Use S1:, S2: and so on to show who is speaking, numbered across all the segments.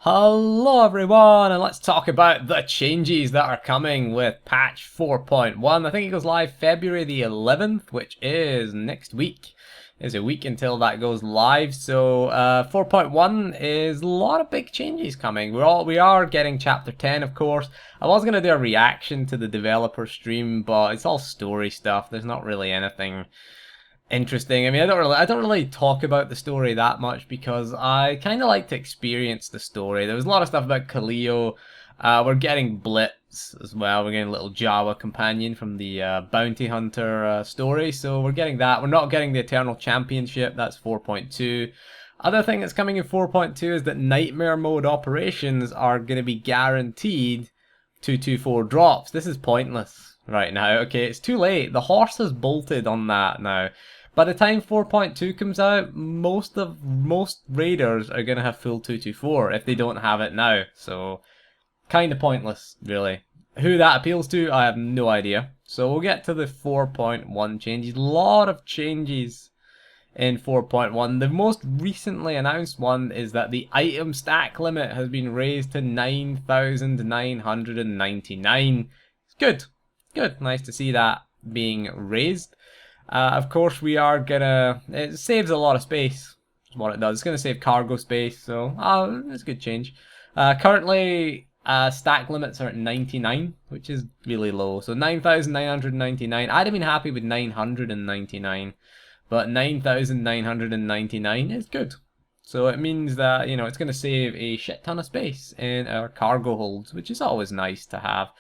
S1: Hello everyone, and let's talk about the changes that are coming with patch 4.1. I think it goes live February the 11th, which is next week. There's a week until that goes live. So 4.1 is a lot of big changes coming. We are getting chapter 10, of course. I was gonna do a reaction to the developer stream, but it's all story stuff. There's not really anything interesting. I mean, I don't really talk about the story that much because I kind of like to experience the story. There was a lot of stuff about Kaleo. We're getting Blitz as well. We're getting a little Jawa companion from the Bounty Hunter story, so we're getting that. We're not getting the Eternal Championship. That's 4.2. Other thing that's coming in 4.2 is that Nightmare Mode operations are going to be guaranteed 224 drops. This is pointless right now. Okay, it's too late. The horse has bolted on that now. By the time 4.2 comes out, most raiders are gonna have full 224 if they don't have it now. So kind of pointless, really. Who that appeals to, I have no idea. So we'll get to the 4.1 changes. A lot of changes in 4.1. The most recently announced one is that the item stack limit has been raised to 9,999. It's good. Good. Nice to see that being raised. Of course, we are gonna. It saves a lot of space. Is what it does. It's gonna save cargo space, so it's a good change. Currently, stack limits are at 99, which is really low. So 9,999. I'd have been happy with 999, but 9,999 is good. So it means that it's gonna save a shit ton of space in our cargo holds, which is always nice to have.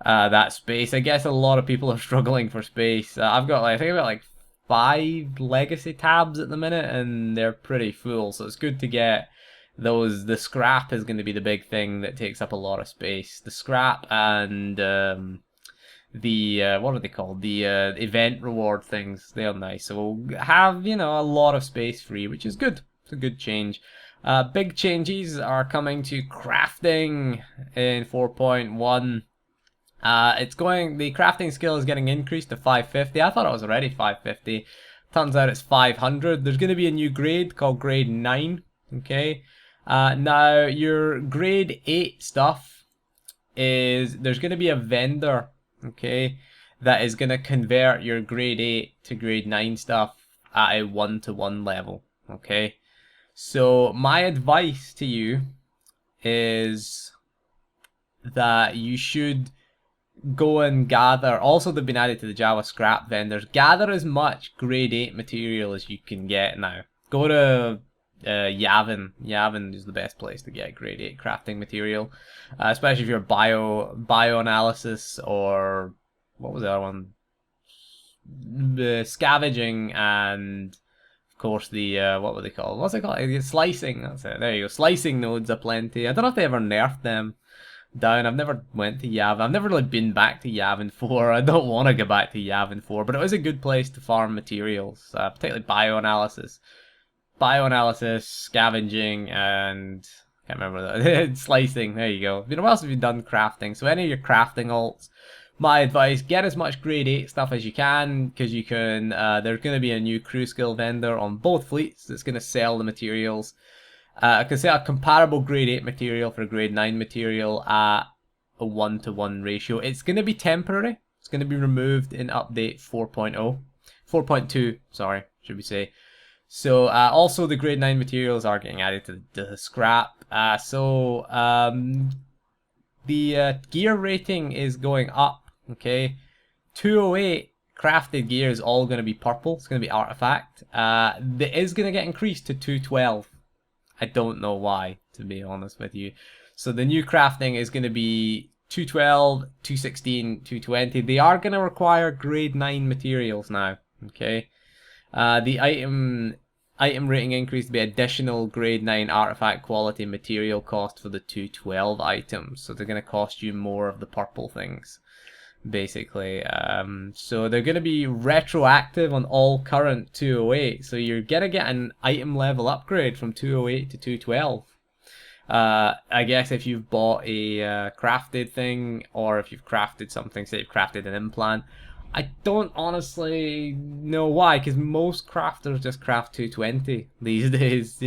S1: That space. I guess a lot of people are struggling for space. I've got I think I've got like 5 legacy tabs at the minute, and they're pretty full. So it's good to get those. The scrap is going to be the big thing that takes up a lot of space. The scrap and the what are they called? The event reward things. They're nice. So we'll have a lot of space free, which is good. It's a good change. Big changes are coming to crafting in 4.1. The crafting skill is getting increased to 550. I thought it was already 550. Turns out it's 500. There's going to be a new grade called grade 9. Okay. Now your grade 8 stuff there's going to be a vendor, okay, that is going to convert your grade 8 to grade 9 stuff at a 1-to-1 level, okay? So my advice to you is that you should go and gather. Also, they've been added to the Java scrap vendors. Gather as much grade 8 material as you can get now. Go to Yavin. Yavin is the best place to get grade 8 crafting material, especially if you're bioanalysis or what was the other one? Scavenging, and of course the what were they called? What's it called? Slicing. That's it. There you go. Slicing nodes aplenty. I don't know if they ever nerfed them down. I've never went to Yavin. I've never really been back to Yavin 4. I don't want to go back to Yavin 4, but it was a good place to farm materials, particularly bioanalysis, scavenging, and I can't remember that. Slicing. There you go. What else have you done? Crafting. So any of your crafting alts, my advice: get as much grade 8 stuff as you can, because you can. There's going to be a new crew skill vendor on both fleets that's going to sell the materials. I can say a comparable grade 8 material for grade 9 material at a 1-to-1 ratio. It's going to be temporary. It's going to be removed in update 4.0. 4.2, sorry, should we say. So also the grade 9 materials are getting added to the scrap. The gear rating is going up, okay? 208 crafted gear is all going to be purple. It's going to be artifact. It is going to get increased to 212. I don't know why, to be honest with you. So the new crafting is going to be 212, 216, 220. They are going to require grade 9 materials now, okay? The item rating increase to be additional grade 9 artifact quality material cost for the 212 items. So they're going to cost you more of the purple things, basically. So they're going to be retroactive on all current 208. So you're going to get an item level upgrade from 208 to 212. I guess if you've bought a crafted thing, or if you've crafted something, say you've crafted an implant. I don't honestly know why, because most crafters just craft 220 these days,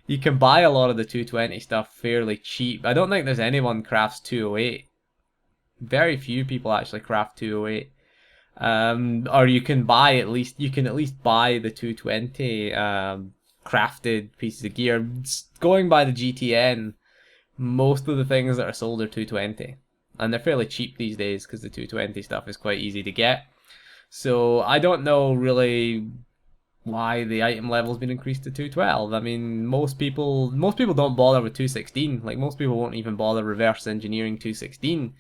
S1: you can buy a lot of the 220 stuff fairly cheap. I don't think there's anyone crafts 208. Very few people actually craft 208. Or you can buy at least buy the 220 crafted pieces of gear. Going by the GTN, most of the things that are sold are 220, and they're fairly cheap these days because the 220 stuff is quite easy to get. So I don't know really why the item level's been increased to 212. I mean, most people don't bother with 216. Like, most people won't even bother reverse engineering 216.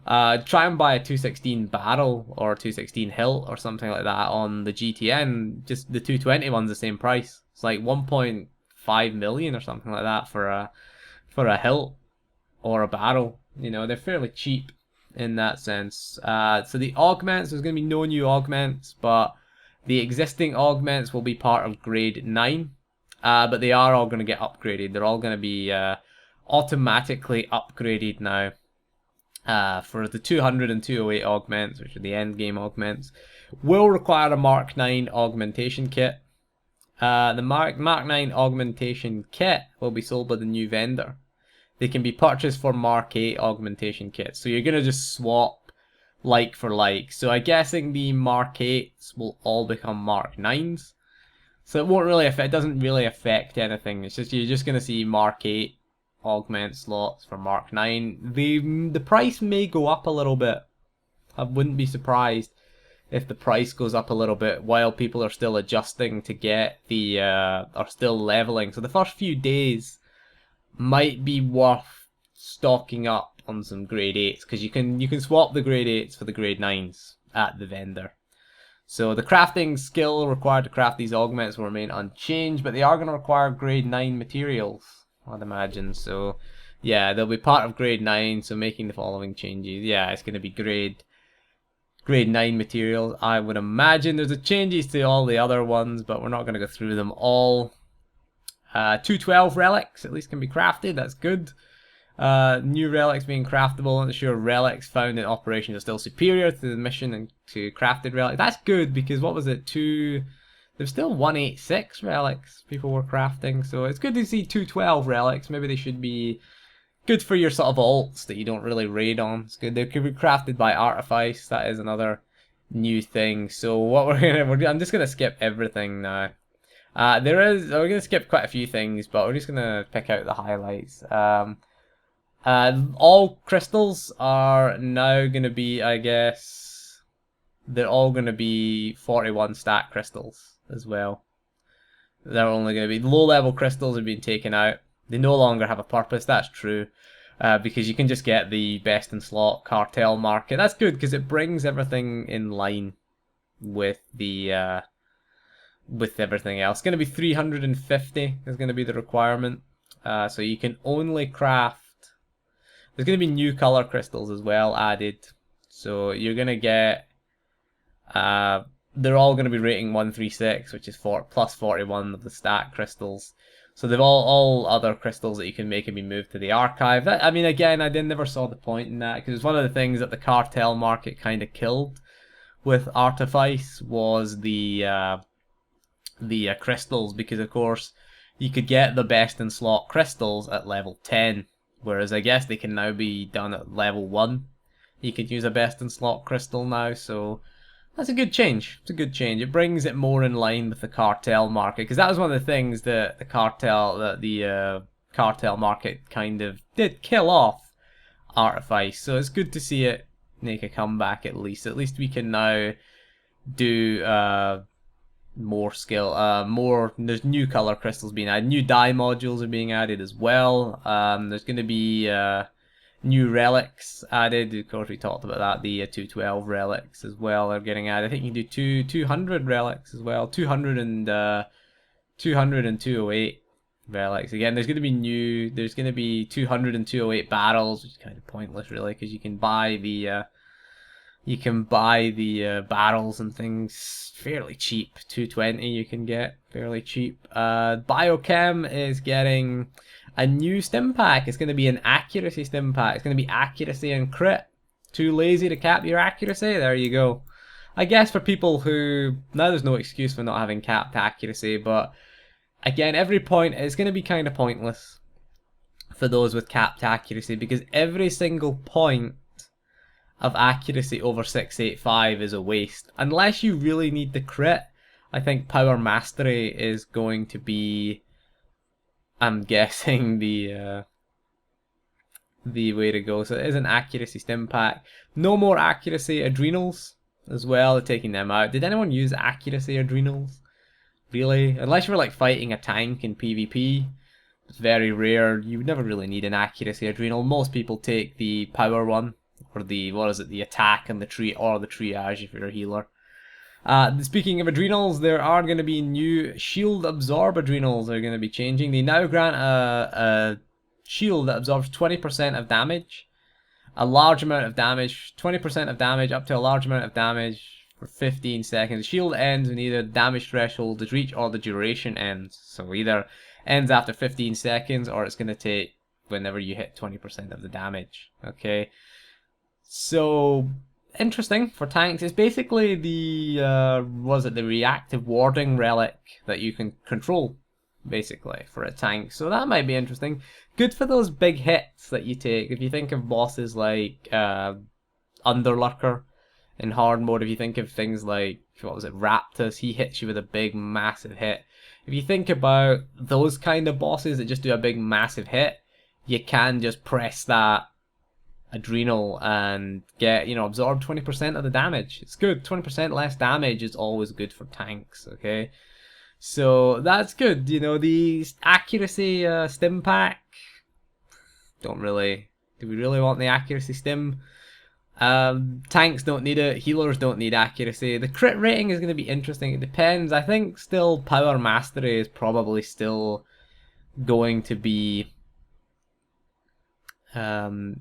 S1: Try and buy a 216 barrel or 216 hilt or something like that on the GTN. Just the 220 one's the same price. It's like 1.5 million or something like that for a hilt or a barrel. You know, they're fairly cheap in that sense. So the augments, there's going to be no new augments, but the existing augments will be part of grade 9. But they are all going to get upgraded. They're all going to be automatically upgraded now. For the 200 and 208 augments, which are the end game augments, will require a Mark 9 augmentation kit. The Mark 9 augmentation kit will be sold by the new vendor. They can be purchased for Mark 8 augmentation kits. So you're going to just swap like for like. So I'm guessing the Mark 8s will all become Mark 9s. So it won't really affect, it doesn't really affect anything. It's just, you're just going to see Mark 8 augment slots for Mark 9. The price may go up a little bit. I wouldn't be surprised if the price goes up a little bit while people are still adjusting to get the are still leveling. So the first few days might be worth stocking up on some grade 8s, because you can swap the grade 8s for the grade 9s at the vendor. So the crafting skill required to craft these augments will remain unchanged, but they are going to require grade 9 materials, I'd imagine. So yeah, they'll be part of grade 9, so making the following changes. Yeah, it's going to be grade 9 materials. I would imagine there's changes to all the other ones, but we're not going to go through them all. 212 relics at least can be crafted, that's good. New relics being craftable, and ensure relics found in operations are still superior to the mission and to crafted relics. That's good, because what was it, there's still 186 relics people were crafting, so it's good to see 212 relics. Maybe they should be good for your sort of alts that you don't really raid on. It's good. They could be crafted by artifice. That is another new thing. So what I'm just gonna skip everything now. We're gonna skip quite a few things, but we're just gonna pick out the highlights. All crystals are now gonna be, I guess, they're all gonna be 41 stack crystals as well. They're only gonna be low-level crystals have been taken out. They no longer have a purpose. That's true, because you can just get the best in slot cartel market. That's good because it brings everything in line with the with everything else. It's going to be 350 is going to be the requirement. So you can only craft. There's going to be new color crystals as well added. So you're going to get. They're all going to be rating 136, which is plus 41 of the stack crystals. So they've all other crystals that you can make can be moved to the archive. I mean, again, I never saw the point in that, because it's one of the things that the cartel market kind of killed with Artifice was the crystals, because of course you could get the best in slot crystals at level 10, whereas I guess they can now be done at level 1. You could use a best in slot crystal now, so that's a good change. It's a good change. It brings it more in line with the cartel market, because that was one of the things that the cartel market kind of did kill off Artifice. So it's good to see it make a comeback at least. At least we can now do more skill, there's new color crystals being added. New dye modules are being added as well. There's going to be new relics added. Of course, we talked about that. The 212 relics as well are getting added. I think you can do 200 relics as well. 200 and 208 relics. Again, there's going to be new. There's going to be 200 and 208 battles, which is kind of pointless, really, because you can buy the battles and things fairly cheap. 220 you can get fairly cheap. Biochem is getting a new stim pack. It's going to be an accuracy stim pack. It's going to be accuracy and crit. Too lazy to cap your accuracy? There you go. I guess for people who... Now there's no excuse for not having capped accuracy, but again, every point is going to be kind of pointless for those with capped accuracy, because every single point of accuracy over 685 is a waste. Unless you really need the crit, I think Power Mastery is going to be, I'm guessing, the way to go. So it is an accuracy stim pack. No more accuracy adrenals as well, taking them out. Did anyone use accuracy adrenals? Really? Unless you were like fighting a tank in PvP. It's very rare. You would never really need an accuracy adrenal. Most people take the power one, or the, what is it, the attack and the triage if you're a healer. Speaking of adrenals, there are going to be new shield absorb adrenals. They're going to be changing. They now grant a shield that absorbs 20% of damage, a large amount of damage, 20% of damage up to a large amount of damage for 15 seconds. The shield ends when either the damage threshold is reached or the duration ends. So either ends after 15 seconds or it's going to take whenever you hit 20% of the damage. Okay, so interesting for tanks. It's basically the the reactive warding relic that you can control, basically, for a tank. So that might be interesting. Good for those big hits that you take. If you think of bosses like Underlurker in hard mode, if you think of things like, what was it, Raptus, he hits you with a big massive hit. If you think about those kind of bosses that just do a big massive hit, you can just press that adrenal and get, absorb 20% of the damage. It's good. 20% less damage is always good for tanks, okay? So that's good. The accuracy stim pack, do we really want the accuracy stim? Tanks don't need it, healers don't need accuracy. The crit rating is going to be interesting. It depends. I think still Power Mastery is probably still going to be probably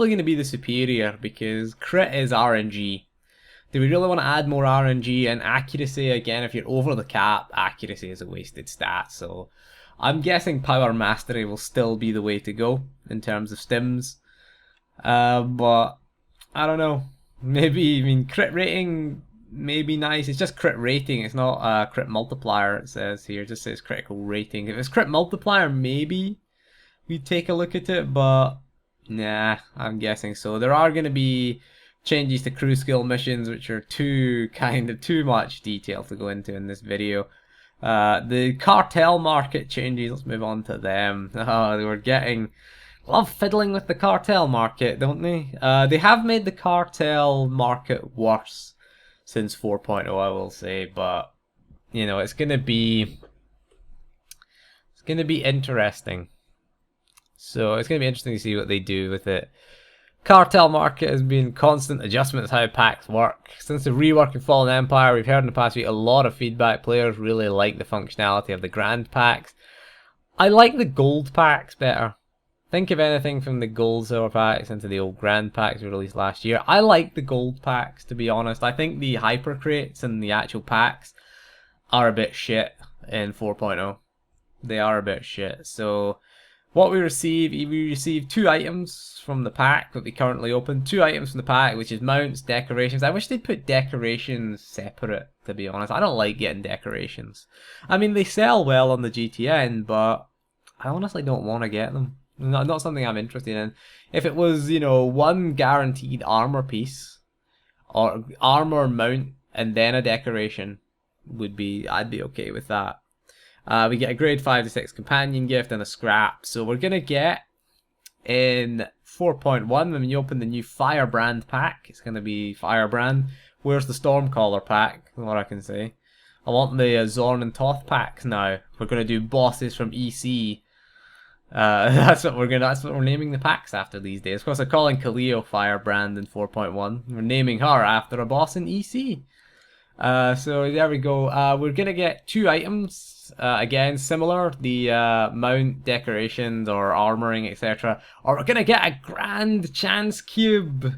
S1: going to be the superior, because crit is RNG. Do we really want to add more RNG? And accuracy, again, if you're over the cap, accuracy is a wasted stat. So I'm guessing Power Mastery will still be the way to go in terms of stims. But I don't know. Maybe, crit rating may be nice. It's just crit rating. It's not a crit multiplier, it says here. It just says critical rating. If it's crit multiplier, maybe we'd take a look at it, but nah, I'm guessing so. There are going to be changes to crew skill missions, which are too much detail to go into in this video. The cartel market changes, let's move on to them. Love fiddling with the cartel market, don't they? They have made the cartel market worse since 4.0, I will say, but it's gonna be interesting. So it's gonna be interesting to see what they do with it. Cartel market has been constant adjustment to how packs work. Since the rework of Fallen Empire, we've heard in the past week a lot of feedback. Players really like the functionality of the grand packs. I like the gold packs better. Think of anything from the gold silver packs into the old grand packs we released last year. I like the gold packs, to be honest. I think the hyper crates and the actual packs are a bit shit in 4.0. They are a bit shit. So what we receive 2 items from the pack that we currently open. 2 items from the pack, which is mounts, decorations. I wish they'd put decorations separate, to be honest. I don't like getting decorations. I mean, they sell well on the GTN, but I honestly don't want to get them. Not something I'm interested in. If it was, 1 guaranteed armor piece, or armor mount, and then a decoration, I'd be okay with that. We get a grade 5 to 6 companion gift and a scrap. So we're going to get, in 4.1, when you open the new Firebrand pack, it's going to be Firebrand. Where's the Stormcaller pack? What I can say. I want the Zorn and Toth packs now. We're going to do bosses from EC. That's what we're naming the packs after these days. Of course, I'm calling Kaleo Firebrand in 4.1. We're naming her after a boss in EC. So there we go. We're gonna get 2 items, again similar, the mount, decorations or armoring, etc. Or we're gonna get a grand chance cube.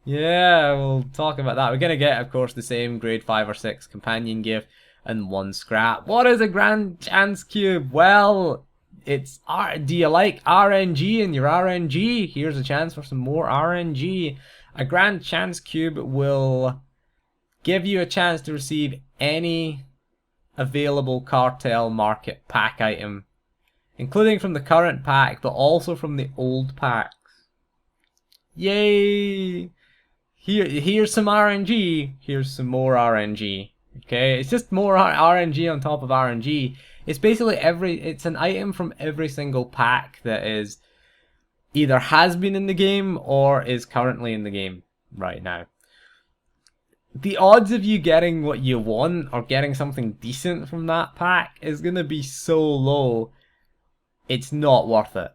S1: Yeah, we'll talk about that. We're gonna get, of course, the same grade 5 or 6 companion gift and 1 scrap. What is a grand chance cube? Well, it's do you like RNG in your RNG? Here's a chance for some more RNG. A grand chance cube will give you a chance to receive any available cartel market pack item, including from the current pack, but also from the old packs. Yay! Here's some RNG. Here's some more RNG. Okay, it's just more RNG on top of RNG. It's basically it's an item from every single pack that is either has been in the game or is currently in the game right now. The odds of you getting what you want or getting something decent from that pack is going to be so low, it's not worth it.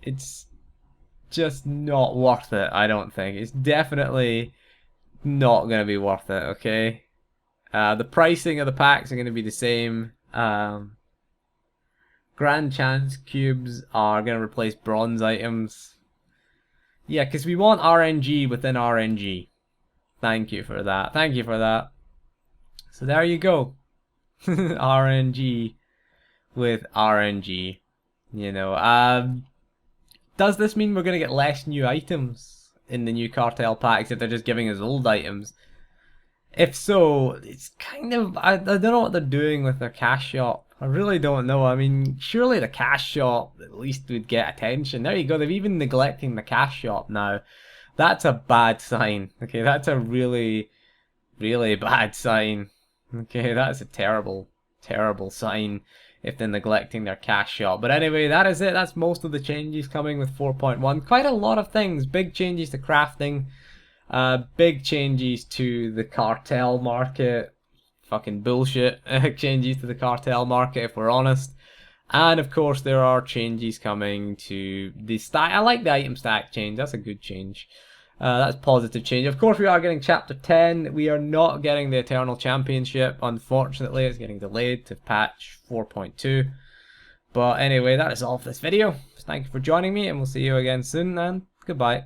S1: It's just not worth it, I don't think. It's definitely not going to be worth it, okay? The pricing of the packs are going to be the same. Grand Chance cubes are going to replace bronze items. Yeah, because we want RNG within RNG. Thank you for that. Thank you for that. So there you go. RNG with RNG. You know, does this mean we're going to get less new items in the new cartel packs if they're just giving us old items? If so, it's kind of... I don't know what they're doing with their cash shop. I really don't know. I mean, surely the cash shop at least would get attention. There you go. They're even neglecting the cash shop now. That's a bad sign. Okay, that's a really, really bad sign. Okay, that's a terrible, terrible sign if they're neglecting their cash shop. But anyway, that is it. That's most of the changes coming with 4.1. Quite a lot of things. Big changes to crafting. Big changes to the cartel market. Fucking bullshit. Changes to the cartel market, if we're honest. And of course, there are changes coming to the stack. I like the item stack change. That's a good change. That's positive change. Of course, we are getting Chapter 10. We are not getting the Eternal Championship. Unfortunately, it's getting delayed to patch 4.2. But anyway, that is all for this video. Thank you for joining me, and we'll see you again soon, and goodbye.